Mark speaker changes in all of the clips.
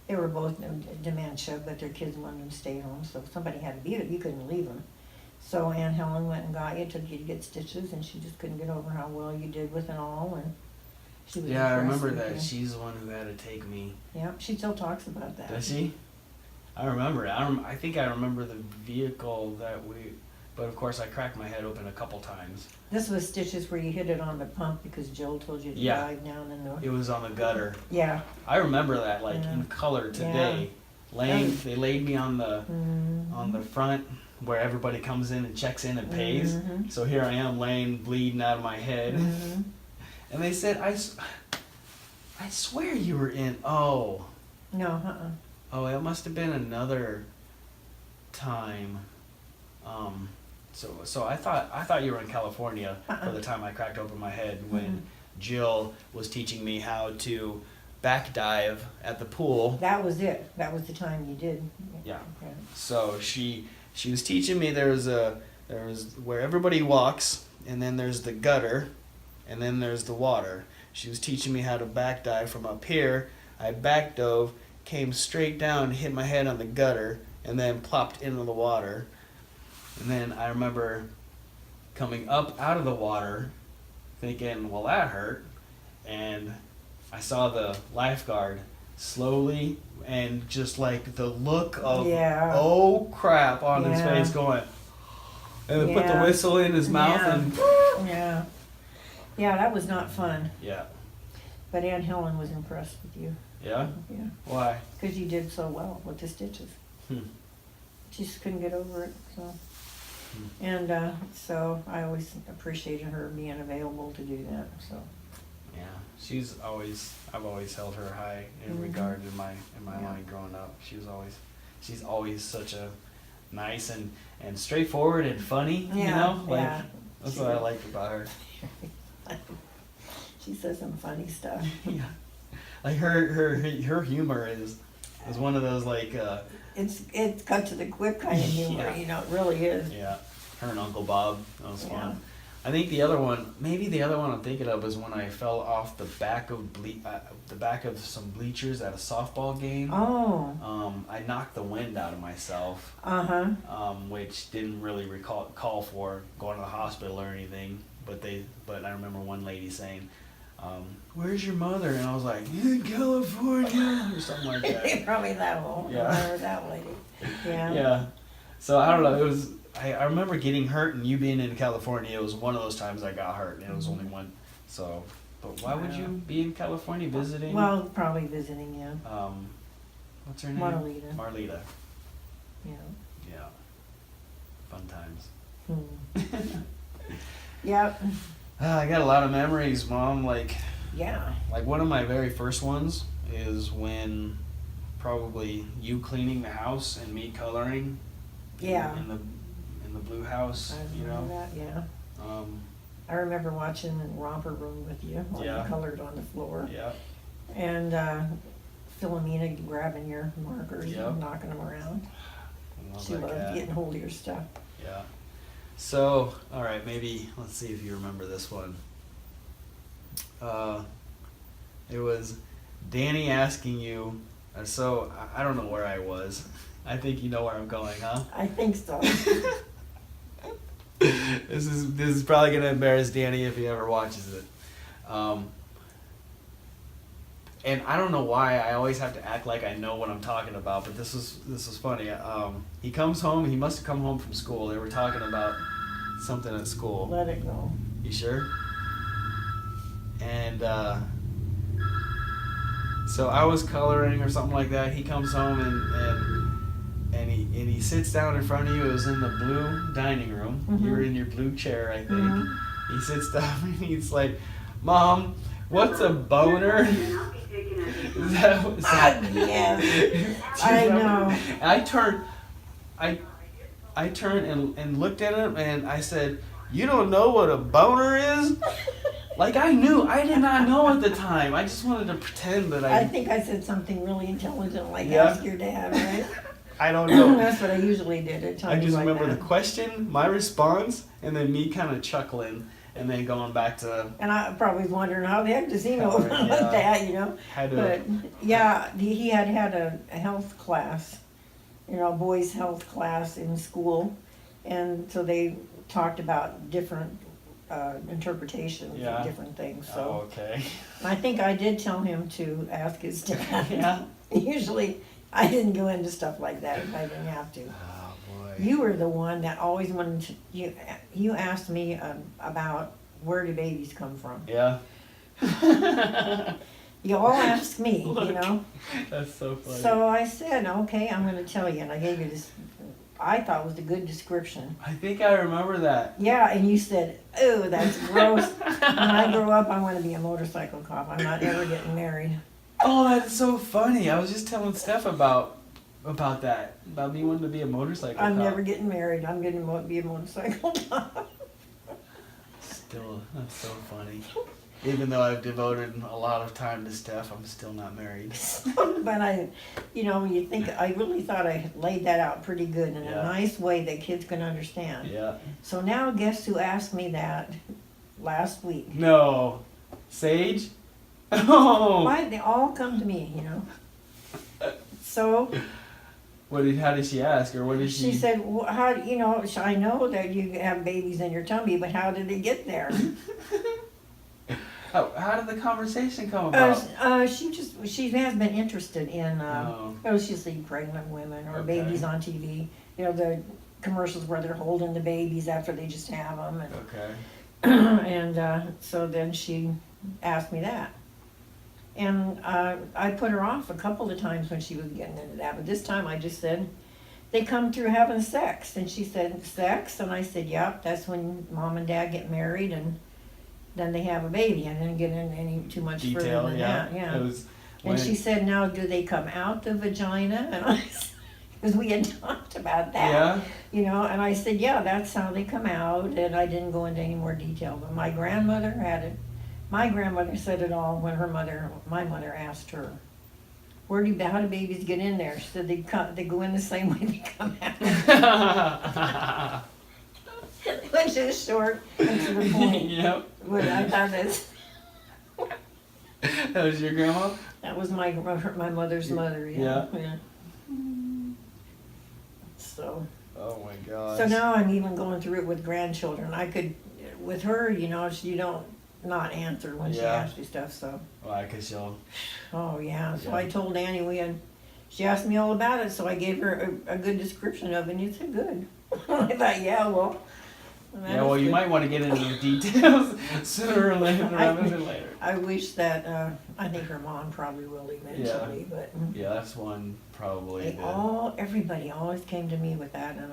Speaker 1: They were both dementia, but their kids wanted them to stay home, so somebody had to be there. You couldn't leave them. So Aunt Helen went and got you, took you to get stitches, and she just couldn't get over how well you did with it all, and she was
Speaker 2: Yeah, I
Speaker 1: impressed
Speaker 2: remember
Speaker 1: with
Speaker 2: that.
Speaker 1: you.
Speaker 2: She's the one who had to take me.
Speaker 1: Yeah, she still talks about that.
Speaker 2: Does she? I remember it. I think I remember the vehicle that we, but of course I cracked my head open a couple times.
Speaker 1: This was stitches where you hit it on the pump because Jill told you to
Speaker 2: Yeah.
Speaker 1: dive down in the...
Speaker 2: It was on the gutter.
Speaker 1: Yeah.
Speaker 2: I remember that like
Speaker 1: Yeah.
Speaker 2: in color today. They laid me on the front where everybody comes in and checks in and pays.
Speaker 1: Mhm.
Speaker 2: So here I am laying bleeding out of my head.
Speaker 1: Mhm.
Speaker 2: And they said, I swear you were in, oh,
Speaker 1: No,
Speaker 2: it must have been another time. So I thought you were in California for the time I cracked open my head when Jill was teaching me how to back dive at the pool.
Speaker 1: That was it. That was the time you did.
Speaker 2: Yeah. So she was teaching me there was where everybody walks, and then there's the gutter, and then there's the water. She was teaching me how to back dive from up here. I back dove, came straight down, hit my head on the gutter, and then plopped into the water. And then I remember coming up out of the water, thinking, well, that hurt. And I saw the lifeguard slowly and just like the look of, oh crap, on his face going, and then put the whistle in his mouth and...
Speaker 1: Yeah. Yeah, that was not fun.
Speaker 2: Yeah.
Speaker 1: But Aunt Helen was impressed with you.
Speaker 2: Yeah?
Speaker 1: Yeah.
Speaker 2: Why?
Speaker 1: Because you did so well with the stitches. She just couldn't get over it, so... And so I always appreciated her being available to do that, so...
Speaker 2: Yeah, I've always held her high in regard in my line growing up. She's always such a nice and straightforward and funny, you know? Like, that's what I liked about her.
Speaker 1: She says some funny stuff.
Speaker 2: Yeah. Like her humor is one of those like
Speaker 1: it's cut to the quick kind of humor, you know, it really is.
Speaker 2: Yeah. Her and Uncle Bob, that was fun.
Speaker 1: Yeah.
Speaker 2: I think the other one I'm thinking of is when I fell off the back of some bleachers at a softball game.
Speaker 1: Oh.
Speaker 2: I knocked the wind out of myself. Which didn't really call for going to the hospital or anything. But I remember one lady saying, "Where's your mother?" And I was like, "In California," or something like that.
Speaker 1: Probably that old.
Speaker 2: Yeah.
Speaker 1: Or that lady. Yeah.
Speaker 2: Yeah. So I don't know. It was. I remember getting hurt and you being in California. It was one of those times I got hurt, and it was only one. So, but why would you be in California visiting?
Speaker 1: Well, probably visiting, yeah.
Speaker 2: What's her name? Marlita.
Speaker 1: Yeah.
Speaker 2: Yeah. Fun times.
Speaker 1: Yep.
Speaker 2: I got a lot of memories, Mom. Like one of my very first ones is when probably you cleaning the house and me coloring.
Speaker 1: Yeah.
Speaker 2: In the blue house,
Speaker 1: I
Speaker 2: you
Speaker 1: remember
Speaker 2: know.
Speaker 1: that, yeah. I remember watching in Romper Room with you while you colored on the floor.
Speaker 2: Yeah.
Speaker 1: And Philomena grabbing your markers and knocking them around. She loved getting hold of your stuff.
Speaker 2: Yeah. So, all right, maybe let's see if you remember this one. It was Danny asking you. So I don't know where I was. I think you know where I'm going, huh?
Speaker 1: I think so.
Speaker 2: This is probably gonna embarrass Danny if he ever watches it. And I don't know why I always have to act like I know what I'm talking about, but this was funny. He comes home. He must have come home from school. They were talking about something at school.
Speaker 1: Let it go.
Speaker 2: You sure? And so I was coloring or something like that. He comes home and he sits down in front of you. It was in the blue dining room. You were in your blue chair, I think. He sits down and he's like, "Mom, what's a boner?"
Speaker 1: Yes. I know.
Speaker 2: I turned and looked at him and I said, "You don't know what a boner is?" Like I did not know at the time. I just wanted to pretend that
Speaker 1: I think I said something really intelligent, like ask your dad, right?
Speaker 2: I don't know.
Speaker 1: That's what I usually did at times.
Speaker 2: I just
Speaker 1: like
Speaker 2: remember
Speaker 1: that.
Speaker 2: the question, my response, and then me kind of chuckling. and then going back to
Speaker 1: And I probably was wondering how the heck does he know
Speaker 2: Oh,
Speaker 1: about
Speaker 2: yeah.
Speaker 1: that, you know?
Speaker 2: how to
Speaker 1: But yeah, he had had a health class, you know, boys' health class in school, and so they talked about different interpretations
Speaker 2: Yeah.
Speaker 1: of different things.
Speaker 2: oh,
Speaker 1: So
Speaker 2: okay.
Speaker 1: I think I did tell him to ask his dad.
Speaker 2: Yeah.
Speaker 1: Usually, I didn't go into stuff like that if I didn't have to.
Speaker 2: Oh boy.
Speaker 1: You were the one that always wanted to. You asked me about where do babies come from.
Speaker 2: Yeah.
Speaker 1: You all asked me, you
Speaker 2: Look.
Speaker 1: know.
Speaker 2: That's so funny.
Speaker 1: So I said, okay, I'm going to tell you, and I gave you this. I thought was a good description.
Speaker 2: I think I remember that.
Speaker 1: Yeah, and you said, "Oh, that's gross." When I grow up, I want to be a motorcycle cop. I'm not ever getting married.
Speaker 2: Oh, that's so funny. I was just telling Steph about that. About me wanting to be a motorcycle
Speaker 1: I'm
Speaker 2: cop.
Speaker 1: never getting married. I'm going to be a motorcycle cop.
Speaker 2: Still, that's so funny. Even though I've devoted a lot of time to Steph, I'm still not married.
Speaker 1: But you think I really thought I laid that out pretty good in
Speaker 2: Yeah.
Speaker 1: a nice way that kids can understand.
Speaker 2: Yeah.
Speaker 1: So now, guess who asked me that last week?
Speaker 2: No. Sage? Oh.
Speaker 1: Why they all come to me, you know? So
Speaker 2: How did she ask, or what did she?
Speaker 1: she said, well, "How you know? I know that you have babies in your tummy, but how did they get there?"
Speaker 2: How did the conversation come about?
Speaker 1: She has been interested in
Speaker 2: Oh.
Speaker 1: she'll see pregnant women or
Speaker 2: Okay.
Speaker 1: babies on TV. You know, the commercials where they're holding the babies after they just have them,
Speaker 2: Okay.
Speaker 1: and so then she asked me that, and I put her off a couple of times when she was getting into that, but this time I just said, they come through having sex, and she said, sex, and I said, yep, that's when mom and dad get married and then they have a baby. I didn't get into any too much further
Speaker 2: Detail,
Speaker 1: than
Speaker 2: yeah.
Speaker 1: that. Yeah.
Speaker 2: It was
Speaker 1: And she said, now do they come out the vagina? And I said, because we had talked about that.
Speaker 2: Yeah.
Speaker 1: You know, and I said, yeah, that's how they come out. And I didn't go into any more detail. But my grandmother had it. My grandmother said it all when my mother asked her, how do babies get in there? She said, they go in the same way they come out. Which is short and to the point.
Speaker 2: Yep.
Speaker 1: But I thought
Speaker 2: That was your grandma?
Speaker 1: that was my mother's mother. Yeah. So.
Speaker 2: Oh my gosh.
Speaker 1: So now I'm even going through it with grandchildren. I could, with her, you know, you don't not answer when she
Speaker 2: Yeah.
Speaker 1: asks you stuff. So.
Speaker 2: Why? Because she'll.
Speaker 1: Oh yeah. So
Speaker 2: Yeah.
Speaker 1: I told Annie she asked me all about it, so I gave her a good description of it, and you said good. I thought, yeah, well.
Speaker 2: Yeah, well, you might want to get into the details sooner or later rather than later.
Speaker 1: I wish that, I think her mom probably will eventually, but.
Speaker 2: Yeah, that's one probably.
Speaker 1: Everybody always came to me with that, and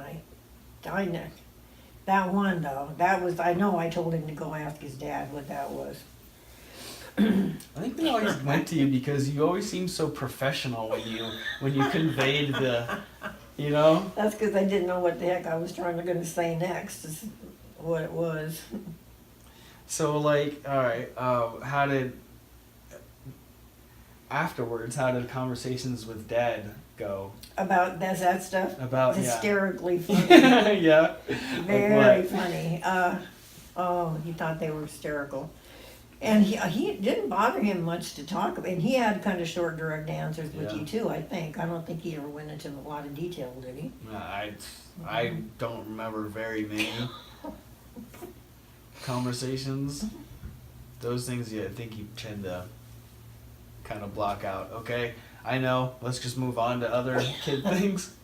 Speaker 1: I know. That one though, I know I told him to go ask his dad what that was.
Speaker 2: I think they always went to you because you always seemed so professional when you conveyed the, you know.
Speaker 1: That's because I didn't know what the heck I was gonna say next, is what it was.
Speaker 2: So like, all right, how did conversations with Dad go?
Speaker 1: About that stuff?
Speaker 2: About
Speaker 1: Hysterically funny.
Speaker 2: Yeah.
Speaker 1: Very
Speaker 2: Like what?
Speaker 1: funny. He thought they were hysterical. And he didn't bother him much to talk about, and he had kind of short, direct answers with
Speaker 2: Yeah.
Speaker 1: you too, I think. I don't think he ever went into a lot of detail, did he?
Speaker 2: I don't remember very many conversations. Those things, I think you tend to kind of block out. Okay, I know. Let's just move on to other kid things.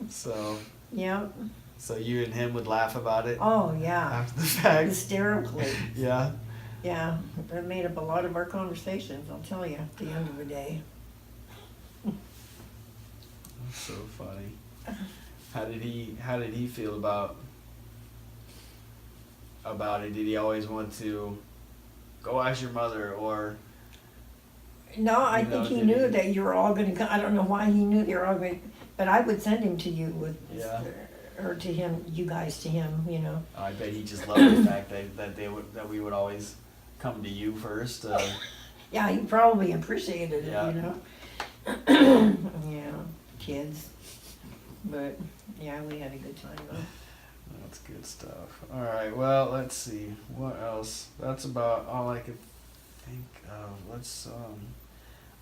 Speaker 2: So
Speaker 1: Yeah.
Speaker 2: you and him would laugh about it
Speaker 1: Oh, yeah.
Speaker 2: after the fact.
Speaker 1: Hysterically.
Speaker 2: Yeah.
Speaker 1: Yeah. That made up a lot of our conversations, I'll tell you, at the end of the day.
Speaker 2: That's so funny. How did he feel about it? Did he always want to go ask your mother, or?
Speaker 1: No, I
Speaker 2: You know,
Speaker 1: think he
Speaker 2: did
Speaker 1: knew
Speaker 2: he-
Speaker 1: that you were all gonna come. I don't know why he knew they were all going, but I would send him to you with,
Speaker 2: Yeah.
Speaker 1: or to him, you guys to him, you know.
Speaker 2: I bet he just loved the fact that we would always come to you first.
Speaker 1: Yeah, he probably appreciated it,
Speaker 2: Yeah.
Speaker 1: you know. Yeah, kids. But yeah, we had a good time though.
Speaker 2: That's good stuff. All right. Well, let's see. What else? That's about all I could think of. Let's.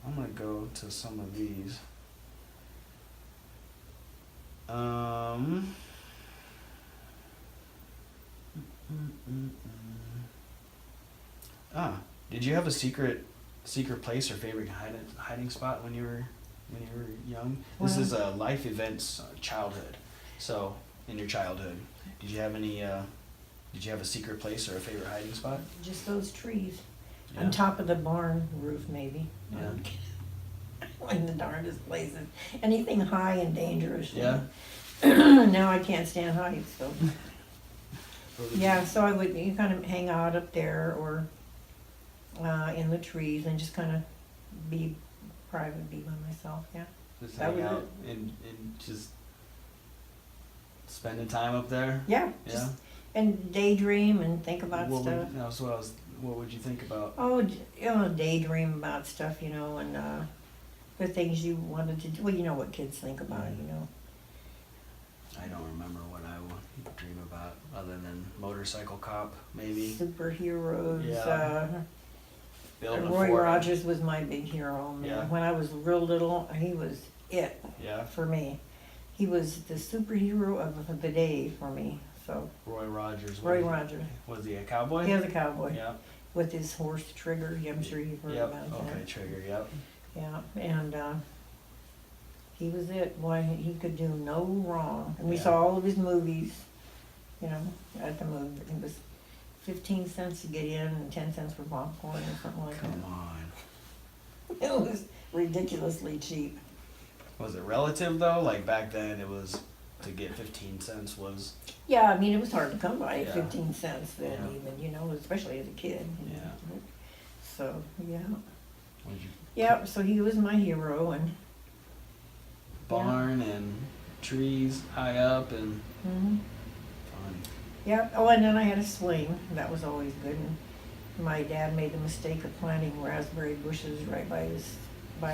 Speaker 2: I'm gonna go to some of these. Um. Ah, did you have a secret place or favorite hiding spot when you were young? This
Speaker 1: Well-
Speaker 2: is a life events childhood. So in your childhood, did you have any? Did you have a secret place or a favorite hiding spot?
Speaker 1: Just those trees.
Speaker 2: Yeah.
Speaker 1: On top of the barn roof, maybe.
Speaker 2: Yeah.
Speaker 1: In the darndest places. Anything high and dangerous.
Speaker 2: Yeah.
Speaker 1: Now I can't stand heights, so.
Speaker 2: Or did
Speaker 1: Yeah, so I would, you kind of hang out up there or in the trees and just kind of be private, be by myself, yeah.
Speaker 2: you just
Speaker 1: that
Speaker 2: hang
Speaker 1: was
Speaker 2: out and just spending time up there?
Speaker 1: Yeah,
Speaker 2: Yeah.
Speaker 1: just, and daydream and think about
Speaker 2: What
Speaker 1: stuff.
Speaker 2: what would you think about?
Speaker 1: Oh, daydream about stuff, and the things you wanted to do. Well, you know what kids think about,
Speaker 2: I don't remember what I would dream about other than motorcycle cop, maybe.
Speaker 1: Superheroes.
Speaker 2: Yeah. Building a
Speaker 1: Roy
Speaker 2: fort.
Speaker 1: Rogers was my big hero. Man.
Speaker 2: Yeah.
Speaker 1: When I was real little, he was it
Speaker 2: Yeah.
Speaker 1: for me. He was the superhero of the day for me. So
Speaker 2: Roy Rogers.
Speaker 1: Roy Rogers.
Speaker 2: Was he a cowboy?
Speaker 1: He was a cowboy
Speaker 2: Yeah.
Speaker 1: with his horse Trigger. I'm sure you've heard
Speaker 2: Yep.
Speaker 1: about
Speaker 2: Okay,
Speaker 1: that.
Speaker 2: Trigger. Yep.
Speaker 1: Yeah, and he was it. Boy, he could do no wrong. And we
Speaker 2: Yeah.
Speaker 1: saw all of his movies, at the movie. It was 15 cents to get in and 10 cents for popcorn or something like
Speaker 2: Come on.
Speaker 1: that. It was ridiculously cheap.
Speaker 2: Was it relative though? Like back then, it was to get 15 cents was.
Speaker 1: Yeah, I mean, it was hard to come by
Speaker 2: Yeah.
Speaker 1: 15 cents then
Speaker 2: Yeah.
Speaker 1: even, especially as a kid.
Speaker 2: Yeah.
Speaker 1: So, yeah.
Speaker 2: Would you
Speaker 1: Yeah, so he was my hero and
Speaker 2: barn and trees high up and
Speaker 1: mhm.
Speaker 2: fun.
Speaker 1: Yeah, oh, and then I had a swing, that was always good, and my dad made the mistake of planting raspberry bushes right by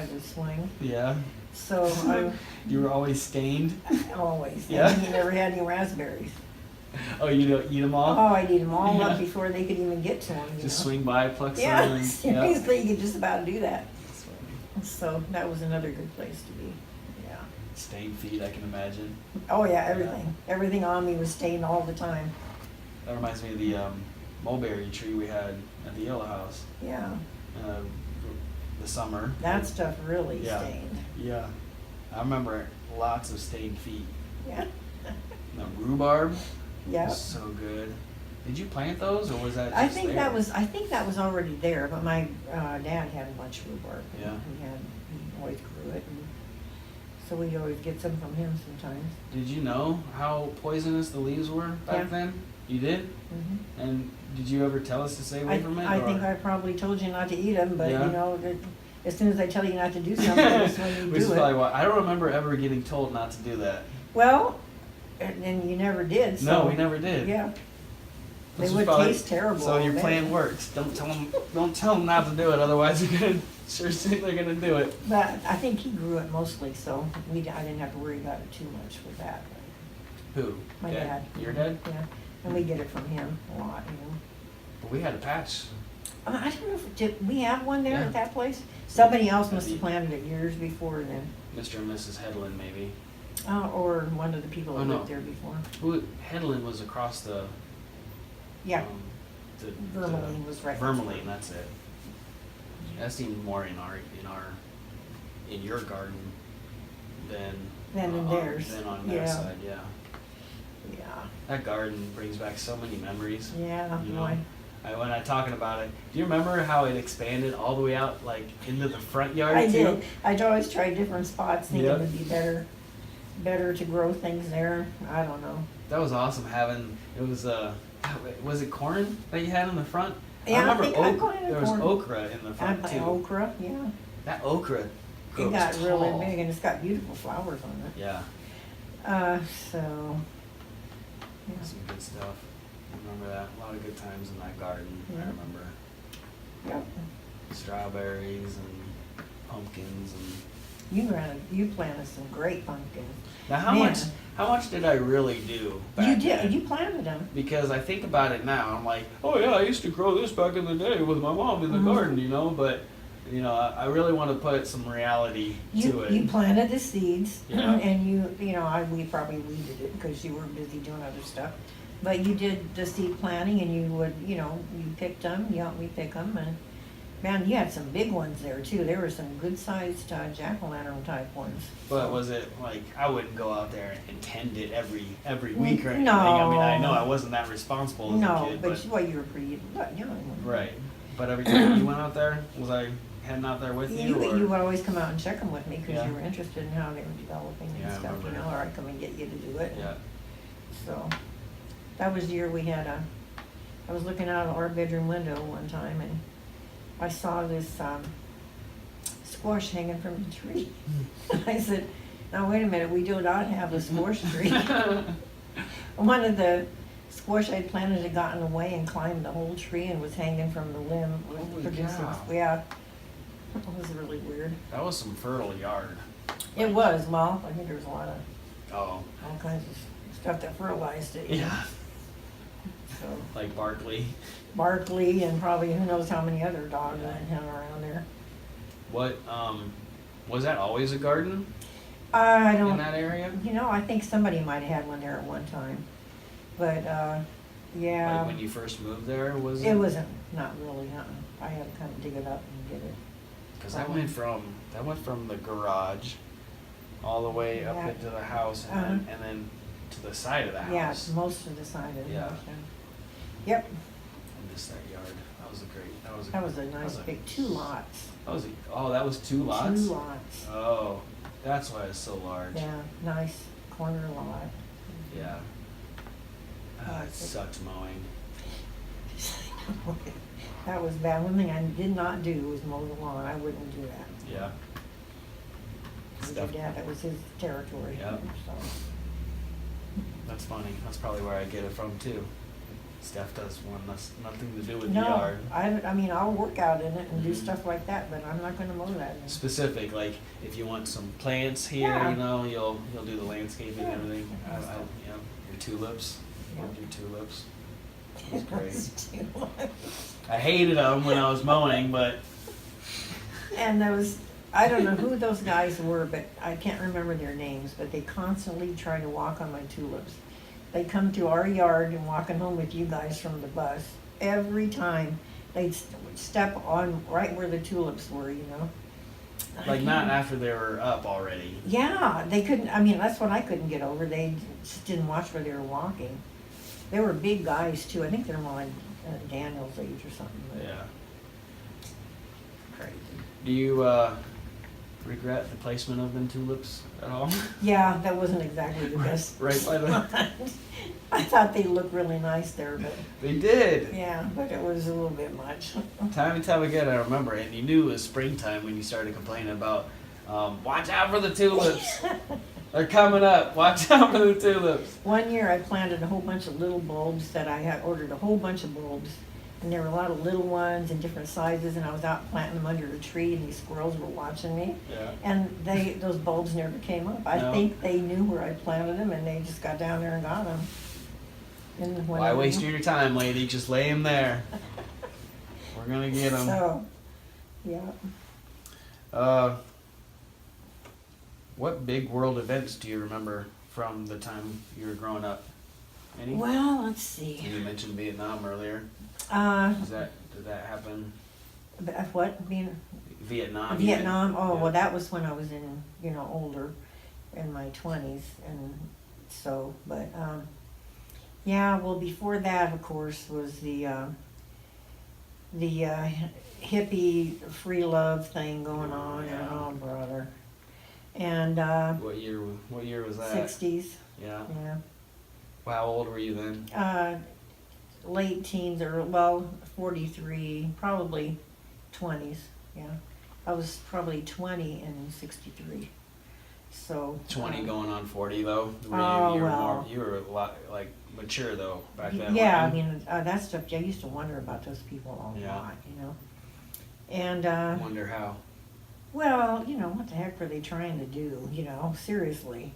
Speaker 1: the swing,
Speaker 2: Yeah.
Speaker 1: so I,
Speaker 2: You were always stained.
Speaker 1: always,
Speaker 2: Yeah.
Speaker 1: and he never had any raspberries.
Speaker 2: Oh, you don't eat them all?
Speaker 1: Oh, I'd eat them all
Speaker 2: Yeah.
Speaker 1: up before they could even get to them,
Speaker 2: Just swing by, pluck some.
Speaker 1: Yeah,
Speaker 2: and-
Speaker 1: seriously, you could just about do that,
Speaker 2: That's funny.
Speaker 1: so that was another good place to be, yeah.
Speaker 2: Stained feet, I can imagine.
Speaker 1: Oh, yeah, everything on me was stained all the time,
Speaker 2: That reminds me of the mulberry tree we had at the yellow house.
Speaker 1: yeah,
Speaker 2: Uh, the summer.
Speaker 1: that stuff really
Speaker 2: Yeah.
Speaker 1: stained,
Speaker 2: Yeah. I remember lots of stained feet.
Speaker 1: yeah,
Speaker 2: The rhubarb
Speaker 1: yeah.
Speaker 2: was so good. Did you plant those or was that just
Speaker 1: I think
Speaker 2: there?
Speaker 1: I think that was already there, but my dad had a bunch of rhubarb.
Speaker 2: Yeah.
Speaker 1: He always grew it, and so we'd always get some from him sometimes.
Speaker 2: Did you know how poisonous the leaves were back
Speaker 1: Yeah.
Speaker 2: then? You did?
Speaker 1: Hmm.
Speaker 2: And did you ever tell us to stay away from it?
Speaker 1: I
Speaker 2: or-
Speaker 1: think I probably told you not to eat them, but
Speaker 2: Yeah.
Speaker 1: as soon as I tell you not to do something, that's when you
Speaker 2: Which is
Speaker 1: do
Speaker 2: probably
Speaker 1: it.
Speaker 2: why I don't remember ever getting told not to do that.
Speaker 1: Well, and you never did. So,
Speaker 2: No, we never did.
Speaker 1: Yeah. They
Speaker 2: This was
Speaker 1: would
Speaker 2: probably-
Speaker 1: taste terrible.
Speaker 2: So your
Speaker 1: I bet.
Speaker 2: plan works. Don't tell them not to do it. Otherwise, they're gonna sure think they're gonna do it.
Speaker 1: But I think he grew it mostly, so I didn't have to worry about it too much with that.
Speaker 2: Who?
Speaker 1: My dad.
Speaker 2: Your dad?
Speaker 1: Yeah, and we get it from him a lot,
Speaker 2: But we had a patch.
Speaker 1: I don't know did we have one there
Speaker 2: Yeah.
Speaker 1: at that place? Somebody else must
Speaker 2: Maybe.
Speaker 1: have planted it years before then,
Speaker 2: Mr. and Mrs. Headland, maybe.
Speaker 1: or one of the people
Speaker 2: Oh,
Speaker 1: that
Speaker 2: no.
Speaker 1: lived there before.
Speaker 2: Headland was across the.
Speaker 1: Yeah,
Speaker 2: The
Speaker 1: Vermilion was right.
Speaker 2: Vermilion, that's it. That seemed more in your garden than.
Speaker 1: Than in theirs.
Speaker 2: Than on their
Speaker 1: Yeah.
Speaker 2: side, yeah.
Speaker 1: Yeah,
Speaker 2: That garden brings back so many memories.
Speaker 1: yeah,
Speaker 2: You know,
Speaker 1: boy.
Speaker 2: when I talking about it, do you remember how it expanded all the way out, like into the front yard
Speaker 1: I
Speaker 2: too?
Speaker 1: did. I'd always try different spots, thinking
Speaker 2: Yep.
Speaker 1: it'd be better to grow things there. I don't know.
Speaker 2: That was awesome having. It was it corn that you had in the front?
Speaker 1: Yeah, I
Speaker 2: remember
Speaker 1: think I planted
Speaker 2: there was
Speaker 1: corn.
Speaker 2: okra in the
Speaker 1: I
Speaker 2: front
Speaker 1: plant
Speaker 2: too.
Speaker 1: okra, yeah.
Speaker 2: That okra grows
Speaker 1: It got
Speaker 2: tall.
Speaker 1: really big and it's got beautiful flowers on it.
Speaker 2: Yeah,
Speaker 1: So, yeah.
Speaker 2: some good stuff. I remember that. A lot of good times in that garden. I
Speaker 1: Yeah.
Speaker 2: remember
Speaker 1: Yep.
Speaker 2: strawberries and pumpkins and
Speaker 1: You planted some great pumpkins.
Speaker 2: Now,
Speaker 1: Man.
Speaker 2: how much did I really do back
Speaker 1: You did.
Speaker 2: then?
Speaker 1: You planted them.
Speaker 2: Because I think about it now, I'm like, oh yeah, I used to grow this back in the day with my mom in the garden, you know. But you know, I really want to put some reality to it.
Speaker 1: You planted the seeds,
Speaker 2: Yeah.
Speaker 1: and we probably weeded it because you were busy doing other stuff. But you did the seed planting, and you would, you picked them. You helped me pick them, and man, you had some big ones there too. There were some good-sized jack-o'-lantern type ones.
Speaker 2: But was it like I wouldn't go out there and tend it every week or anything?
Speaker 1: No.
Speaker 2: I mean, I know I wasn't that responsible as a kid,
Speaker 1: but you were pretty young.
Speaker 2: right. But every time you went out there, was I heading out there with you? Or?
Speaker 1: You would always come out and check them with me because
Speaker 2: Yeah.
Speaker 1: you were interested in how they were developing and
Speaker 2: Yeah, I
Speaker 1: stuff,
Speaker 2: remember.
Speaker 1: or I'd come and get you to do it.
Speaker 2: Yeah.
Speaker 1: So that was the year we had I was looking out of our bedroom window one time and I saw this squash hanging from the tree. I said, now wait a minute, we do not have a squash tree. One of the squash I planted had gotten away and climbed the whole tree and was hanging from the limb.
Speaker 2: Holy
Speaker 1: producing,
Speaker 2: cow.
Speaker 1: yeah, it was really weird.
Speaker 2: That was some fertile yard.
Speaker 1: It was, well, I think there was a lot of
Speaker 2: Oh.
Speaker 1: all kinds of stuff that fertilized it.
Speaker 2: Yeah.
Speaker 1: So
Speaker 2: Like Barkley.
Speaker 1: Barkley and probably who knows how many other dogs that hung around there.
Speaker 2: What was that always a garden
Speaker 1: I
Speaker 2: in
Speaker 1: don't,
Speaker 2: that area?
Speaker 1: I think somebody might have had one there at one time, but yeah,
Speaker 2: Like when you first moved there, was it?
Speaker 1: it wasn't, not really. I had to kind of dig it up and get it.
Speaker 2: Because that went from the garage all the way up
Speaker 1: Yeah.
Speaker 2: into the house and then to the side of the
Speaker 1: Yeah,
Speaker 2: house.
Speaker 1: most of the side of the
Speaker 2: Yeah.
Speaker 1: house. Yep,
Speaker 2: I missed that yard. That was a great.
Speaker 1: that was a nice big 2 lots.
Speaker 2: That was 2 lots.
Speaker 1: 2 lots.
Speaker 2: Oh, that's why it's so large.
Speaker 1: Yeah, nice corner lot.
Speaker 2: Yeah. It sucks mowing.
Speaker 1: That was bad. One thing I did not do was mow the lawn. I wouldn't do that.
Speaker 2: Yeah.
Speaker 1: With your dad, that was his territory.
Speaker 2: Yep.
Speaker 1: So.
Speaker 2: That's funny. That's probably where I get it from too. Steph does one that's nothing to do with the
Speaker 1: No,
Speaker 2: yard.
Speaker 1: I mean, I'll work out in it and do
Speaker 2: Mhm.
Speaker 1: stuff like that, but I'm not gonna mow that.
Speaker 2: Specific, like if you want some plants here,
Speaker 1: Yeah.
Speaker 2: you'll do the landscaping and
Speaker 1: Yeah.
Speaker 2: everything. Your tulips.
Speaker 1: Yeah.
Speaker 2: Loved your tulips. It was great.
Speaker 1: Those 2 lots.
Speaker 2: I hated them when I was mowing, but
Speaker 1: And I don't know who those guys were, but I can't remember their names, but they constantly try to walk on my tulips. They come to our yard and walking home with you guys from the bus. Every time they'd step on right where the tulips were,
Speaker 2: like not after they were up already.
Speaker 1: Yeah, they couldn't, I mean, that's what I couldn't get over. They just didn't watch where they were walking. They were big guys too. I think they're more like Daniel's age or something. But
Speaker 2: Yeah.
Speaker 1: crazy.
Speaker 2: Do you regret the placement of them tulips at all?
Speaker 1: Yeah, that wasn't exactly the best.
Speaker 2: Right by the.
Speaker 1: I thought they looked really nice there, but
Speaker 2: They did.
Speaker 1: yeah, but it was a little bit much.
Speaker 2: Time and time again, I remember, and you knew it was springtime when you started complaining about, watch out for the tulips. They're coming up. Watch out for the tulips.
Speaker 1: One year I planted a whole bunch of little bulbs that I had ordered a whole bunch of bulbs. And there were a lot of little ones in different sizes, and I was out planting them under a tree, and these squirrels were watching me.
Speaker 2: Yeah.
Speaker 1: And those bulbs never came up. I
Speaker 2: No.
Speaker 1: think they knew where I planted them, and they just got down there and got them. And when
Speaker 2: Why waste your time, lady? Just lay them there. We're gonna get them.
Speaker 1: So, yeah.
Speaker 2: What big world events do you remember from the time you were growing up? Any?
Speaker 1: Well, let's see.
Speaker 2: You mentioned Vietnam earlier. Did that happen?
Speaker 1: What being
Speaker 2: Vietnam.
Speaker 1: Vietnam? Oh,
Speaker 2: Yeah.
Speaker 1: well, that was when I was in older, in my 20s, and so. But yeah. Well, before that, of course, was the hippie free love thing going on,
Speaker 2: Yeah.
Speaker 1: and oh brother, and
Speaker 2: What year was that?
Speaker 1: 60s.
Speaker 2: Yeah.
Speaker 1: Yeah.
Speaker 2: How old were you then?
Speaker 1: Late teens, or 43, probably 20s. Yeah, I was probably 20 in 63. So
Speaker 2: 20 going on 40 though. You were a lot like mature though back then.
Speaker 1: Yeah, I
Speaker 2: weren't you?
Speaker 1: mean that stuff. I used to wonder about those people a
Speaker 2: Yeah.
Speaker 1: lot, And
Speaker 2: Wonder how.
Speaker 1: Well, you know, what the heck were they trying to do, you know, seriously?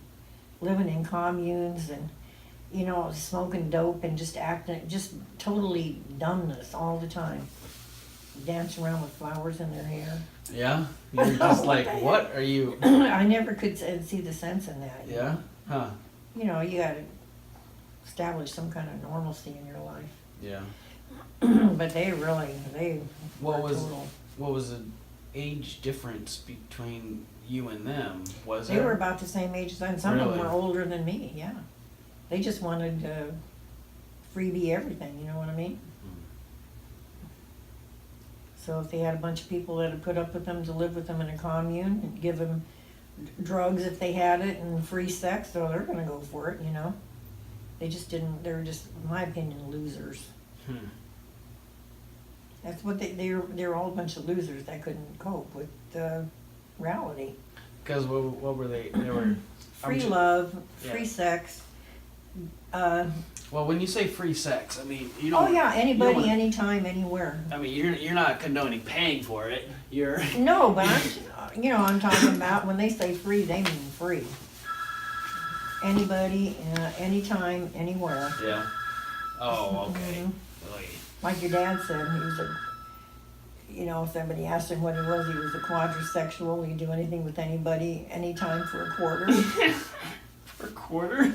Speaker 1: Living in communes and, you know, smoking dope and just acting, just totally dumbness all the time. Dance around with flowers in their hair.
Speaker 2: Yeah? You're just like, what are you?
Speaker 1: I never could see the sense in that.
Speaker 2: Yeah? Huh.
Speaker 1: You know, you gotta establish some kind of normalcy in your life.
Speaker 2: Yeah.
Speaker 1: But they really, they
Speaker 2: What
Speaker 1: were
Speaker 2: was
Speaker 1: total.
Speaker 2: what was the age difference between you and them? Was
Speaker 1: They were about the same age as I, and some of them
Speaker 2: Really?
Speaker 1: were older than me, yeah. They just wanted to freebie everything, you know what I mean? So if they had a bunch of people that had put up with them to live with them in a commune and give them drugs if they had it and free sex, so they're gonna go for it, you know? They just didn't, they were just, in my opinion, losers. That's what they're all a bunch of losers that couldn't cope with reality.
Speaker 2: Because what were they? They were
Speaker 1: Free
Speaker 2: ju-
Speaker 1: love,
Speaker 2: yeah.
Speaker 1: free sex.
Speaker 2: Well, when you say free sex, I mean you
Speaker 1: Oh
Speaker 2: don't.
Speaker 1: yeah, anybody,
Speaker 2: you don't-
Speaker 1: anytime, anywhere.
Speaker 2: I mean you're not condoning paying for it. You're.
Speaker 1: No, but I'm talking about when they say free, they mean free. Anybody, anytime, anywhere.
Speaker 2: Yeah. Oh, okay.
Speaker 1: Mhm.
Speaker 2: Really.
Speaker 1: Like your dad said, he was if somebody asked him what he was a quadrisexual. He'd do anything with anybody, anytime for a quarter.
Speaker 2: For a quarter?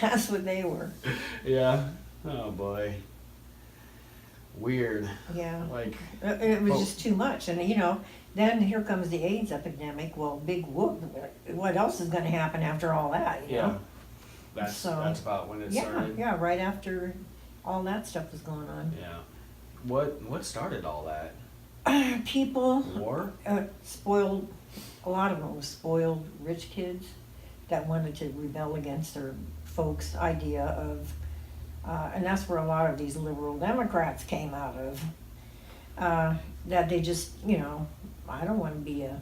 Speaker 1: That's what they were.
Speaker 2: Yeah. Oh boy. Weird.
Speaker 1: Yeah.
Speaker 2: Like.
Speaker 1: It was
Speaker 2: Oh.
Speaker 1: just too much, and then here comes the AIDS epidemic. Well, big whoop. What else is going to happen after all that? You
Speaker 2: Yeah.
Speaker 1: know?
Speaker 2: That's
Speaker 1: So,
Speaker 2: that's about when it
Speaker 1: Yeah,
Speaker 2: started.
Speaker 1: yeah, right after all that stuff was going on.
Speaker 2: Yeah. What started all that?
Speaker 1: People
Speaker 2: War?
Speaker 1: spoiled, a lot of them were spoiled rich kids that wanted to rebel against their folks' idea of, and that's where a lot of these liberal Democrats came out of, that they just, I don't want to be a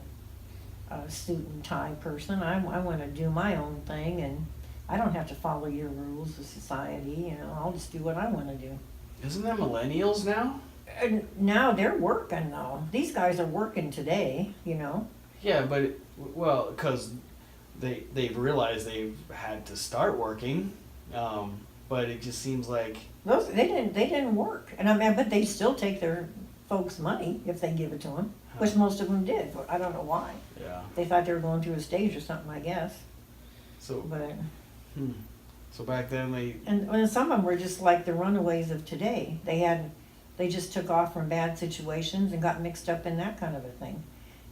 Speaker 1: suit and tie person. I want to do my own thing, and I don't have to follow your rules of society. I'll just do what I want to do.
Speaker 2: Isn't there millennials now?
Speaker 1: And now they're working though. These guys are working today.
Speaker 2: Yeah, but because they've realized they've had to start working, but it just seems like
Speaker 1: They didn't work, and but they still take their folks' money if they give it to them, which most of them did. I don't know why.
Speaker 2: yeah.
Speaker 1: They thought they were going through a stage or something, I guess.
Speaker 2: So
Speaker 1: But
Speaker 2: so back then they
Speaker 1: and some of them were just like the runaways of today. They just took off from bad situations and got mixed up in that kind of a thing,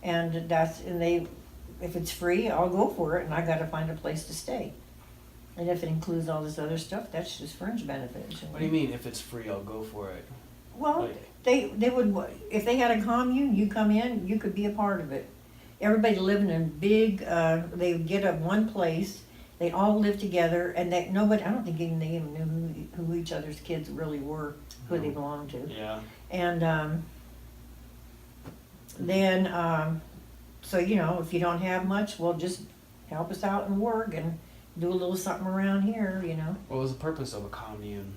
Speaker 1: and if it's free, I'll go for it, and I got to find a place to stay. And if it includes all this other stuff, that's just fringe benefits.
Speaker 2: What do you mean if it's free I'll go for it?
Speaker 1: Well,
Speaker 2: Like-
Speaker 1: they would, if they had a commune, you come in, you could be a part of it. Everybody living in big, they would get up one place, they all live together, and I don't think even they even knew who each other's kids really were, who they belonged to.
Speaker 2: Yeah.
Speaker 1: And then, so if you don't have much, well, just help us out and work and do a little something around here,
Speaker 2: What was the purpose of a commune?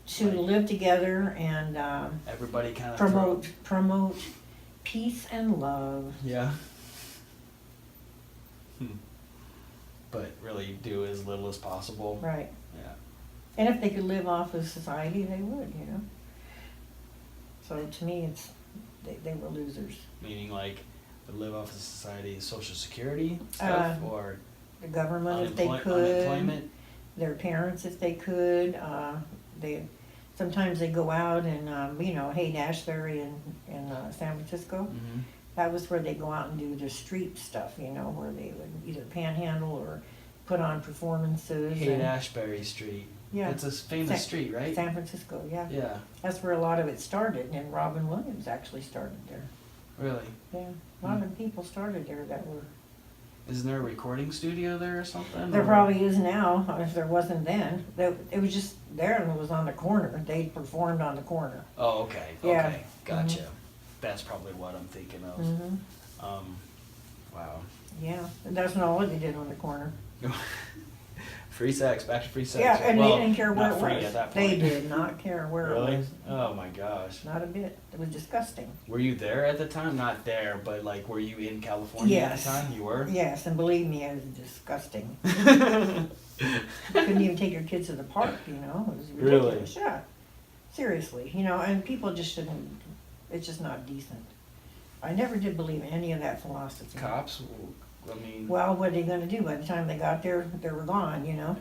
Speaker 1: to live together and
Speaker 2: Everybody kind of
Speaker 1: promote peace and love.
Speaker 2: Yeah. But really do as little as possible.
Speaker 1: Right.
Speaker 2: Yeah.
Speaker 1: And if they could live off of society, they would, So to me, they were losers.
Speaker 2: Meaning like to live off of society, Social Security stuff, or
Speaker 1: The government, if they could.
Speaker 2: unemployment.
Speaker 1: Their parents, if they could. Sometimes they go out and, Haight-Ashbury in San Francisco.
Speaker 2: Mm-hmm.
Speaker 1: That was where they go out and do their street stuff, where they would either panhandle or put on performances.
Speaker 2: Haight-Ashbury Street.
Speaker 1: Yeah.
Speaker 2: It's a famous street, right?
Speaker 1: San Francisco, yeah.
Speaker 2: Yeah.
Speaker 1: That's where a lot of it started, and Robin Williams actually started there.
Speaker 2: Really?
Speaker 1: Yeah, a lot of people started there that were.
Speaker 2: Isn't there a recording studio there or something?
Speaker 1: There
Speaker 2: or?
Speaker 1: probably is now, if there wasn't then. It was just there and it was on the corner. They performed on the corner.
Speaker 2: Oh, okay.
Speaker 1: Yeah.
Speaker 2: Okay. Gotcha. That's probably what I'm thinking of.
Speaker 1: Mm-hmm.
Speaker 2: Wow.
Speaker 1: Yeah, and that's not all they did on the corner.
Speaker 2: Free sex, back to free sex.
Speaker 1: Yeah, and
Speaker 2: Well,
Speaker 1: they didn't care where
Speaker 2: not
Speaker 1: it
Speaker 2: free
Speaker 1: was.
Speaker 2: at that
Speaker 1: They
Speaker 2: point.
Speaker 1: did not care where
Speaker 2: Really?
Speaker 1: it was.
Speaker 2: Oh my gosh.
Speaker 1: Not a bit. It was disgusting.
Speaker 2: Were you there at the time? Not there, but like, were you in California at
Speaker 1: Yes.
Speaker 2: the time? You were?
Speaker 1: Yes, and believe me, it was disgusting. Couldn't even take your kids to the park, you know? It was ridiculous.
Speaker 2: Really?
Speaker 1: Yeah. Seriously, you know, and people just shouldn't, it's just not decent. I never did believe any of that philosophy.
Speaker 2: Cops? I mean.
Speaker 1: Well, what are you gonna do? By the time they got there, they were gone, you know?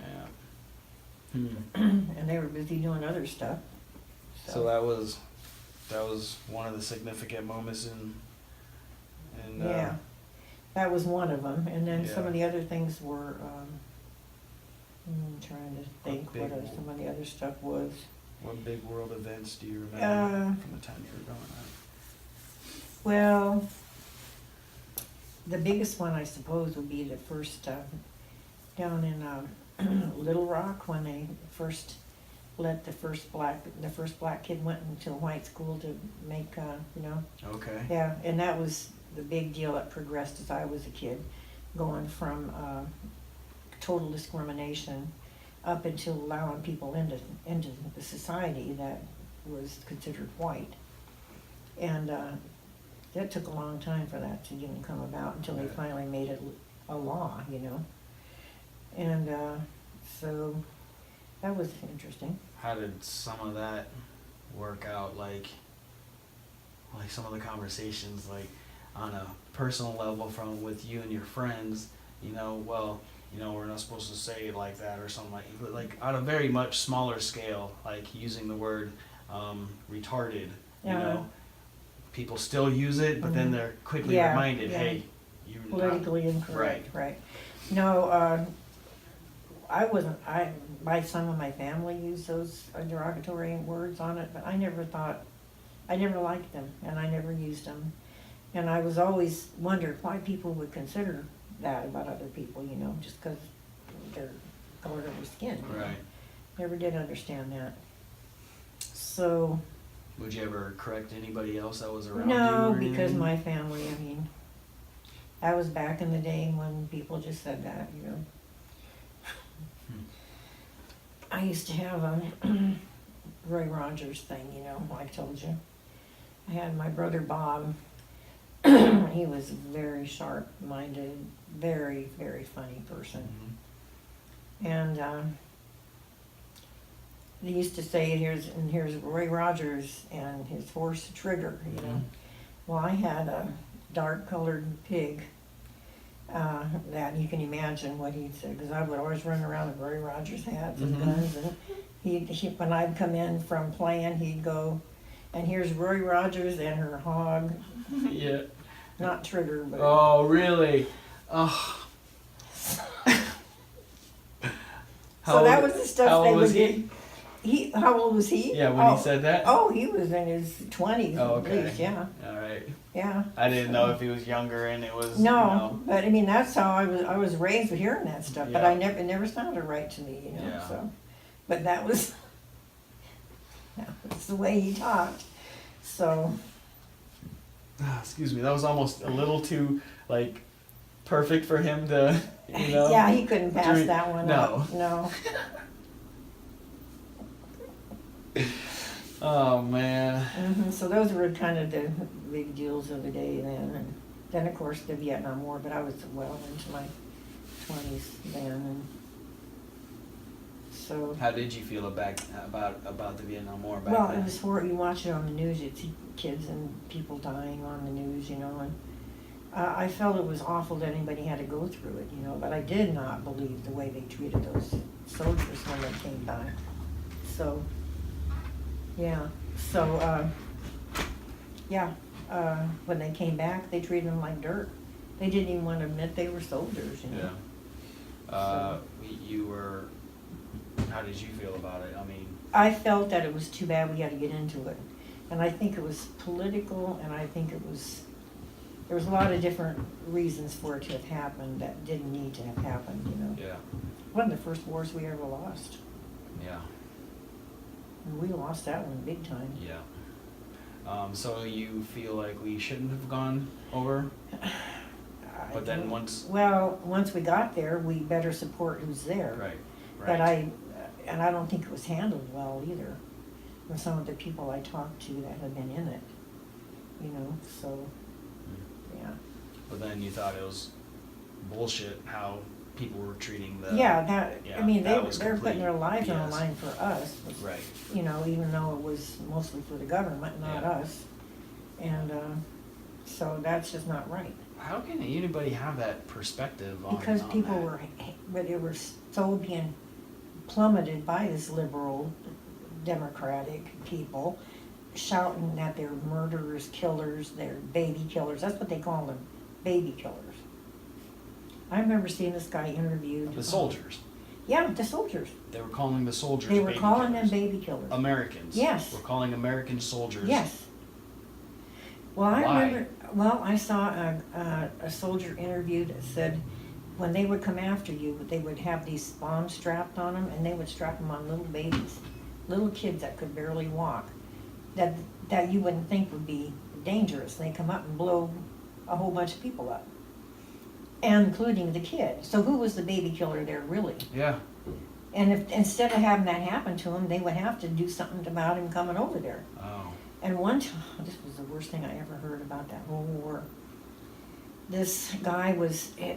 Speaker 2: Yeah. Hmm.
Speaker 1: And they were busy doing other stuff.
Speaker 2: So that was one of the significant moments in
Speaker 1: Yeah, that was one of them, and then some
Speaker 2: Yeah.
Speaker 1: of the other things were, I'm trying to think
Speaker 2: big
Speaker 1: what some of the other stuff was.
Speaker 2: what big world events do you remember from the time you were growing up?
Speaker 1: Well, the biggest one, I suppose, would be the first, down in Little Rock, when they first let the first black kid went into a white school to make, you know.
Speaker 2: Okay.
Speaker 1: Yeah, and that was the big deal that progressed as I was a kid, going from total discrimination up until allowing people into the society that was considered white. And that took a long time for that to even come about until they
Speaker 2: Right.
Speaker 1: finally made it a law, you know. And so that was interesting.
Speaker 2: How did some of that work out? Like some of the conversations, like on a personal level, from with you and your friends. You know, well, you know, we're not supposed to say it like that or something like on a very much smaller scale, like using the word retarded. You
Speaker 1: Yeah.
Speaker 2: know, people still use it, but then
Speaker 1: Mhm.
Speaker 2: they're quickly
Speaker 1: Yeah,
Speaker 2: reminded,
Speaker 1: yeah.
Speaker 2: hey, you're
Speaker 1: Politically incorrect, right. No, my some of my family used those derogatory words on it, but I never liked them, and I never used them. And I was always wondered why people would consider that about other people, you know, just because their color of their skin. You know?
Speaker 2: Right.
Speaker 1: Never did understand that. So,
Speaker 2: Would you ever correct anybody else that was around you?
Speaker 1: no,
Speaker 2: or
Speaker 1: because
Speaker 2: anything?
Speaker 1: my family, I mean, that was back in the day when people just said that, you know. I used to have a Roy Rogers thing, you know, like I told you. I had my brother Bob. He was very sharp-minded, very, very funny person.
Speaker 2: Mhm.
Speaker 1: And they used to say, here's Roy Rogers and his horse Trigger, you know.
Speaker 2: Mhm.
Speaker 1: Well, I had a dark-colored pig that you can imagine what he'd say, because I would always run around with Roy Rogers hats and
Speaker 2: Mhm.
Speaker 1: guns, and he when I'd come in from playing, he'd go, and here's Roy Rogers and her hog,
Speaker 2: Yeah.
Speaker 1: not Trigger, but
Speaker 2: Oh, really? Oh.
Speaker 1: so that was the stuff
Speaker 2: how
Speaker 1: they
Speaker 2: old was
Speaker 1: would get. How old was he?
Speaker 2: Yeah, when he said that?
Speaker 1: Oh, he was in his 20s
Speaker 2: Oh,
Speaker 1: at
Speaker 2: okay.
Speaker 1: least, yeah,
Speaker 2: All right.
Speaker 1: yeah.
Speaker 2: I didn't know if he was younger and it was,
Speaker 1: No, but I mean, that's how I was raised with hearing that stuff, but
Speaker 2: Yeah.
Speaker 1: it never sounded right to me, you know,
Speaker 2: Yeah.
Speaker 1: so. But that was the way he talked, so.
Speaker 2: Excuse me, that was almost a little too, like, perfect for him to, you know?
Speaker 1: Yeah, he couldn't pass
Speaker 2: During-
Speaker 1: that one
Speaker 2: no.
Speaker 1: up, no.
Speaker 2: Oh, man.
Speaker 1: So those were kind of the big deals of the day then, and then, of course, the Vietnam War, but I was well into my 20s then, and so.
Speaker 2: How did you feel about the Vietnam War back
Speaker 1: Well,
Speaker 2: then?
Speaker 1: it was horrible. You watch it on the news, you'd see kids and people dying on the news, you know, and I felt it was awful that anybody had to go through it, you know, but I did not believe the way they treated those soldiers when they came back. So, yeah, so, when they came back, they treated them like dirt. They didn't even want to admit they were soldiers, you know.
Speaker 2: Yeah. How did you feel about it? I mean.
Speaker 1: I felt that it was too bad we had to get into it. And I think it was political, and I think there was a lot of different reasons for it to have happened that didn't need to have happened, you know.
Speaker 2: Yeah.
Speaker 1: One of the first wars we ever lost.
Speaker 2: Yeah.
Speaker 1: And we lost that one big time.
Speaker 2: Yeah. So you feel like we shouldn't have gone over? But then once
Speaker 1: Once we got there, we better support who's there.
Speaker 2: Right.
Speaker 1: But I don't think it was handled well either, from some of the people I talked to that have been in it, you know, so, yeah.
Speaker 2: But then you thought it was bullshit how people were treating the.
Speaker 1: Yeah, I mean,
Speaker 2: that
Speaker 1: they're putting their lives on the
Speaker 2: BS.
Speaker 1: line for us.
Speaker 2: Right.
Speaker 1: You know, even though it was mostly for the government, not
Speaker 2: Yeah.
Speaker 1: us. And, so that's just not right.
Speaker 2: How can anybody have that perspective on
Speaker 1: Because
Speaker 2: on
Speaker 1: people
Speaker 2: that?
Speaker 1: they were so being plummeted by this liberal, democratic people, shouting that they're murderers, killers, they're baby killers. That's what they call them, baby killers. I remember seeing this guy interviewed.
Speaker 2: The soldiers.
Speaker 1: Yeah, the soldiers.
Speaker 2: They were calling the soldiers.
Speaker 1: They were
Speaker 2: baby
Speaker 1: calling
Speaker 2: killers.
Speaker 1: them baby killers.
Speaker 2: Americans.
Speaker 1: Yes.
Speaker 2: We're calling American soldiers.
Speaker 1: Yes. Well, I
Speaker 2: Why?
Speaker 1: remember, I saw a soldier interviewed that said when they would come after you, they would have these bombs strapped on them, and they would strap them on little babies, little kids that could barely walk, that you wouldn't think would be dangerous. They come up and blow a whole bunch of people up, including the kid. So who was the baby killer there, really?
Speaker 2: Yeah.
Speaker 1: And if instead of having that happen to him, they would have to do something about him coming over there.
Speaker 2: Oh.
Speaker 1: And one time, this was the worst thing I ever heard about that whole war. This guy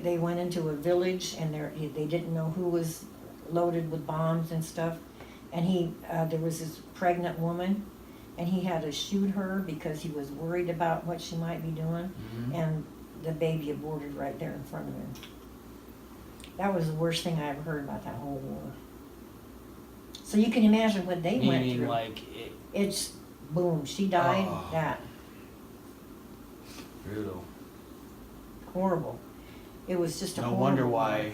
Speaker 1: they went into a village and they didn't know who was loaded with bombs and stuff. And there was this pregnant woman, and he had to shoot her because he was worried about what she might be doing.
Speaker 2: Mm-hmm.
Speaker 1: And the baby aborted right there in front of him. That was the worst thing I ever heard about that whole war. So you can imagine what they went
Speaker 2: Meaning
Speaker 1: through.
Speaker 2: like
Speaker 1: It's boom, she died,
Speaker 2: Oh.
Speaker 1: that.
Speaker 2: brutal.
Speaker 1: Horrible. It was just a
Speaker 2: No
Speaker 1: horrible.
Speaker 2: wonder why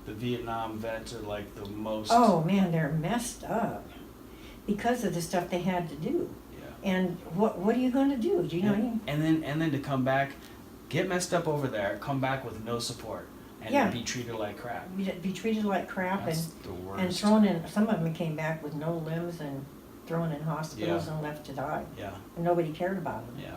Speaker 2: the Vietnam vets are like the most.
Speaker 1: Oh man, they're messed up because of the stuff they had to do.
Speaker 2: Yeah.
Speaker 1: And what are you going to do? Do you know?
Speaker 2: And then to come back, get messed up over there, come back with no support, and
Speaker 1: Yeah.
Speaker 2: be treated like crap.
Speaker 1: Be treated like crap
Speaker 2: That's the worst.
Speaker 1: and thrown in. Some of them came back with no limbs and thrown in hospitals
Speaker 2: Yeah.
Speaker 1: and left to die.
Speaker 2: Yeah.
Speaker 1: And nobody cared about them.
Speaker 2: Yeah.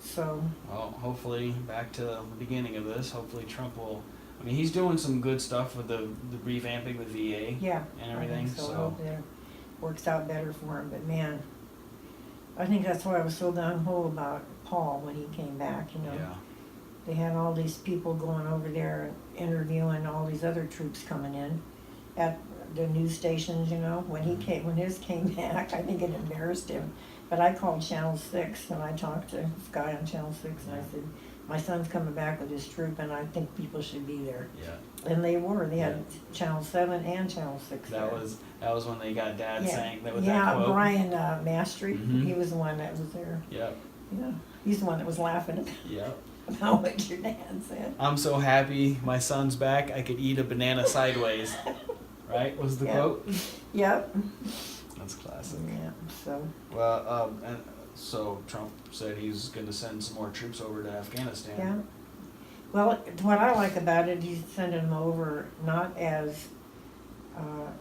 Speaker 1: So
Speaker 2: Well, hopefully, back to the beginning of this, hopefully Trump will. I mean, he's doing some good stuff with the revamping the VA
Speaker 1: yeah,
Speaker 2: and
Speaker 1: I
Speaker 2: everything.
Speaker 1: think so. I
Speaker 2: So
Speaker 1: hope that it works out better for him. But man, I think that's why I was so gung ho about Paul when he came back. You know.
Speaker 2: yeah,
Speaker 1: They had all these people going over there and interviewing all these other troops coming in at the news stations, you know. When his came back, I think it embarrassed him. But I called Channel 6 and I talked to this guy on Channel 6 and I said, my son's coming back with his troop and I think people should be there.
Speaker 2: yeah.
Speaker 1: And they were. They had Channel 7 and Channel 6
Speaker 2: That
Speaker 1: there.
Speaker 2: was when they got Dad
Speaker 1: Yeah.
Speaker 2: saying that with
Speaker 1: Yeah,
Speaker 2: that quote.
Speaker 1: Brian Mastry,
Speaker 2: Mhm.
Speaker 1: he was the one that was there.
Speaker 2: Yep.
Speaker 1: Yeah, he's the one that was laughing
Speaker 2: Yep.
Speaker 1: about what your dad said.
Speaker 2: I'm so happy my son's back. I could eat a banana sideways. Right? Was the
Speaker 1: Yeah.
Speaker 2: quote?
Speaker 1: Yep.
Speaker 2: That's classic.
Speaker 1: Yeah, so,
Speaker 2: Well, and so Trump said he's going to send some more troops over to Afghanistan.
Speaker 1: yeah. Well, what I like about it, he's sending them over not as,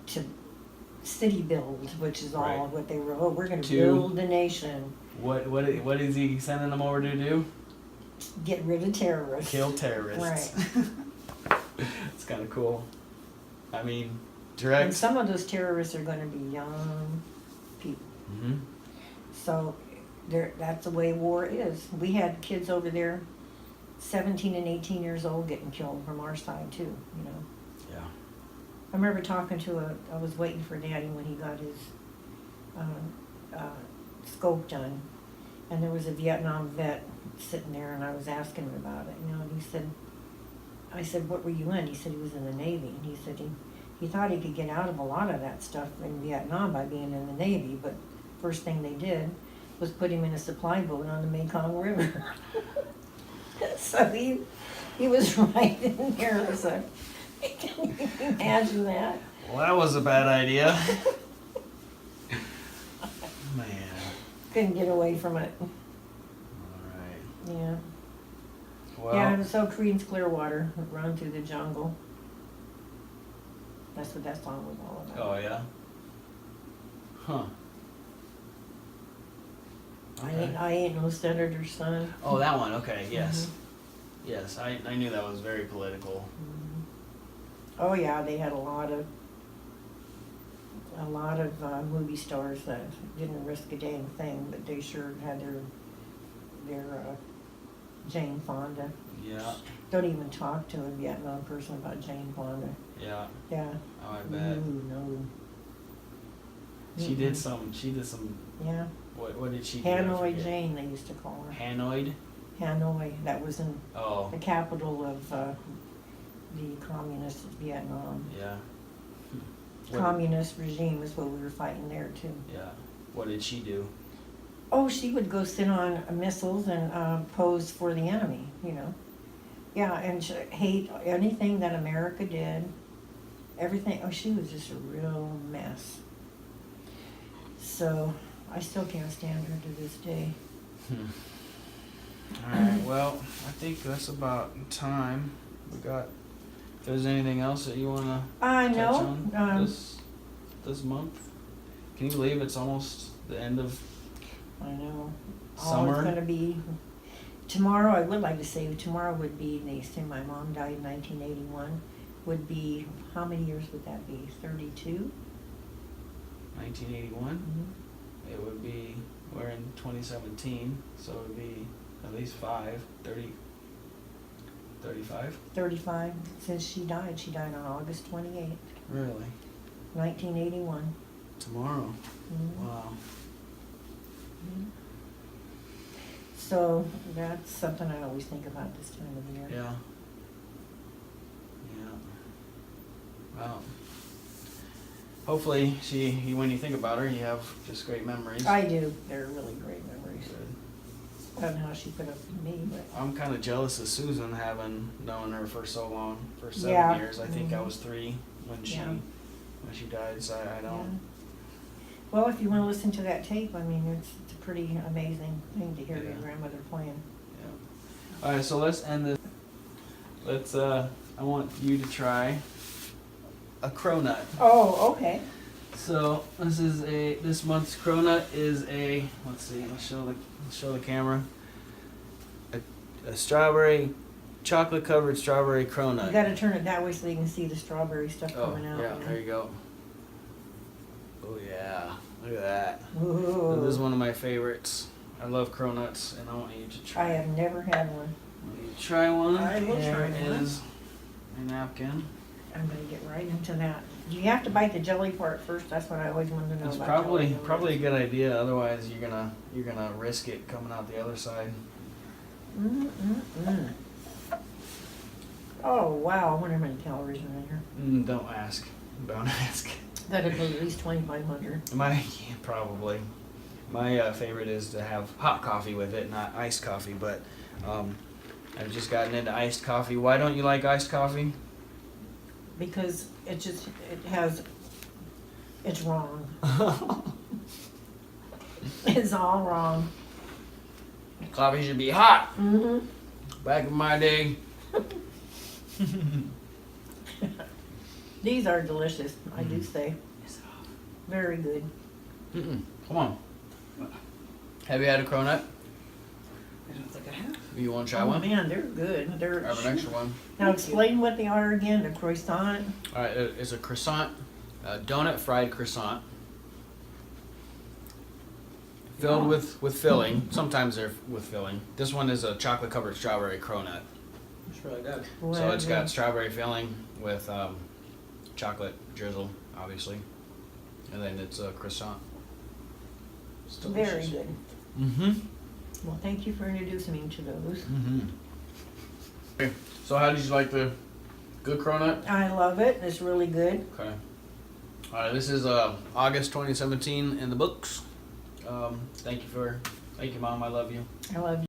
Speaker 1: to city build, which is all
Speaker 2: Right.
Speaker 1: what they were, we're gonna
Speaker 2: To-
Speaker 1: build the nation,
Speaker 2: What is he sending them over to do?
Speaker 1: get rid of terrorists.
Speaker 2: Kill terrorists. It's kind of cool. I mean,
Speaker 1: And
Speaker 2: direct.
Speaker 1: some of those terrorists are gonna be young people.
Speaker 2: Mm-hmm.
Speaker 1: So that's the way war is. We had kids over there, 17 and 18 years old, getting killed from our side too, you know.
Speaker 2: Yeah.
Speaker 1: I remember talking to I was waiting for Daddy when he got his scope done, and there was a Vietnam vet sitting there, and I was asking him about it, you know, and he said, I said, what were you in? He said he was in the Navy, and he said he thought he could get out of a lot of that stuff in Vietnam by being in the Navy, but first thing they did was put him in a supply boat on the Mekong River. So he was right in there, so can you imagine that?
Speaker 2: Well, that was a bad idea. Man.
Speaker 1: Couldn't get away from it.
Speaker 2: All right.
Speaker 1: Yeah.
Speaker 2: Well.
Speaker 1: Yeah, and so Creed's Clearwater, run through the jungle. That's what that song was all about.
Speaker 2: Oh yeah. Huh.
Speaker 1: I ain't no senator's son.
Speaker 2: Oh, that one. Okay. Yes.
Speaker 1: Mm-hmm.
Speaker 2: Yes. I knew that was very political.
Speaker 1: Oh yeah, they had a lot of a lot of movie stars that didn't risk a dang thing, but they sure had their Jane Fonda.
Speaker 2: Yeah.
Speaker 1: Don't even talk to a Vietnam person about Jane Fonda.
Speaker 2: Yeah.
Speaker 1: Yeah.
Speaker 2: Oh, I bet.
Speaker 1: Ooh, no.
Speaker 2: She did some.
Speaker 1: Yeah.
Speaker 2: What did she do?
Speaker 1: Hanoi Jane, they used to call her.
Speaker 2: Hanoi.
Speaker 1: Hanoi. That was in
Speaker 2: Oh.
Speaker 1: the capital of the communist Vietnam.
Speaker 2: Yeah.
Speaker 1: Communist regime is what we were fighting there too.
Speaker 2: Yeah. What did she do?
Speaker 1: Oh, she would go sit on missiles and pose for the enemy, you know. Yeah, and she hate anything that America did. Everything. Oh, she was just a real mess. So I still can't stand her to this day.
Speaker 2: All right. Well, I think that's about time. We got. If there's anything else that you wanna touch
Speaker 1: know.
Speaker 2: on this month? Can you believe it's almost the end of
Speaker 1: I know.
Speaker 2: summer?
Speaker 1: Oh, it's gonna be tomorrow. I would like to say tomorrow would be. They say my mom died in 1981. Would be how many years would that be? 32.
Speaker 2: 1981.
Speaker 1: Mm-hmm.
Speaker 2: It would be. We're in 2017, so it would be at least 30. 35.
Speaker 1: 35 since she died. She died on August 28th,
Speaker 2: Really?
Speaker 1: 1981.
Speaker 2: Tomorrow.
Speaker 1: Mhm.
Speaker 2: Wow.
Speaker 1: Mhm. So that's something I always think about this time of year.
Speaker 2: Yeah. Yeah. Well. Hopefully, when you think about her, you have just great memories.
Speaker 1: I do. They're really great memories.
Speaker 2: Good.
Speaker 1: I don't know how she put up with me, but
Speaker 2: I'm kind of jealous of Susan, having known her for so long, for 7
Speaker 1: Yeah.
Speaker 2: years. I think I
Speaker 1: Mhm.
Speaker 2: was 3 when she
Speaker 1: Yeah.
Speaker 2: died. So I
Speaker 1: yeah.
Speaker 2: don't.
Speaker 1: Well, if you want to listen to that tape, I mean, it's a pretty amazing thing to hear your
Speaker 2: Yeah.
Speaker 1: grandmother playing.
Speaker 2: Yeah. All right, so let's end this. Let's. I want you to try a cronut.
Speaker 1: Oh, okay.
Speaker 2: So this month's cronut is a. Let's see. I'll show the camera. A strawberry, chocolate covered strawberry cronut.
Speaker 1: You got to turn it that way so you can see the strawberry stuff
Speaker 2: Oh
Speaker 1: coming out.
Speaker 2: yeah, there you go. Oh yeah, look at that.
Speaker 1: Ooh.
Speaker 2: This is one of my favorites. I love cronuts, and I want you to try.
Speaker 1: I have never had one.
Speaker 2: I want you to try one.
Speaker 1: I will
Speaker 2: Here
Speaker 1: try one.
Speaker 2: is a napkin.
Speaker 1: I'm gonna get right into that. Do you have to bite the jelly part first? That's what I always wanted to know
Speaker 2: It's
Speaker 1: about
Speaker 2: probably
Speaker 1: jelly.
Speaker 2: a good idea. Otherwise, you're gonna risk it coming out the other side.
Speaker 1: Mm-mm-mm. Oh, wow. I wonder how many calories are in here.
Speaker 2: Don't ask. Don't ask.
Speaker 1: That'd be at least 2,500.
Speaker 2: Probably. My favorite is to have hot coffee with it, not iced coffee. But I've just gotten into iced coffee. Why don't you like iced coffee?
Speaker 1: Because it's wrong. It's all wrong.
Speaker 2: Coffee should be hot.
Speaker 1: Mm-hmm.
Speaker 2: Back in my day.
Speaker 1: These are delicious, I do say. Very good.
Speaker 2: Come on. Have you had a cronut?
Speaker 1: I don't think I have.
Speaker 2: You want to try
Speaker 1: Oh
Speaker 2: one?
Speaker 1: man, they're good.
Speaker 2: I have an extra one.
Speaker 1: Now explain what they are again. The croissant.
Speaker 2: All right, it's a croissant, a donut fried croissant, filled with filling. Sometimes they're with filling. This one is a chocolate covered strawberry cronut. It's really good. So it's got strawberry filling with chocolate drizzle, obviously, and then it's a croissant. It's delicious.
Speaker 1: Very good.
Speaker 2: Mm-hmm.
Speaker 1: Well, thank you for introducing me to those.
Speaker 2: Mm-hmm. Okay. So how did you like the good cronut?
Speaker 1: I love it. It's really good.
Speaker 2: Okay. All right. This is August 2017 in the books. Thank you, Mom. I love you.
Speaker 1: I love you.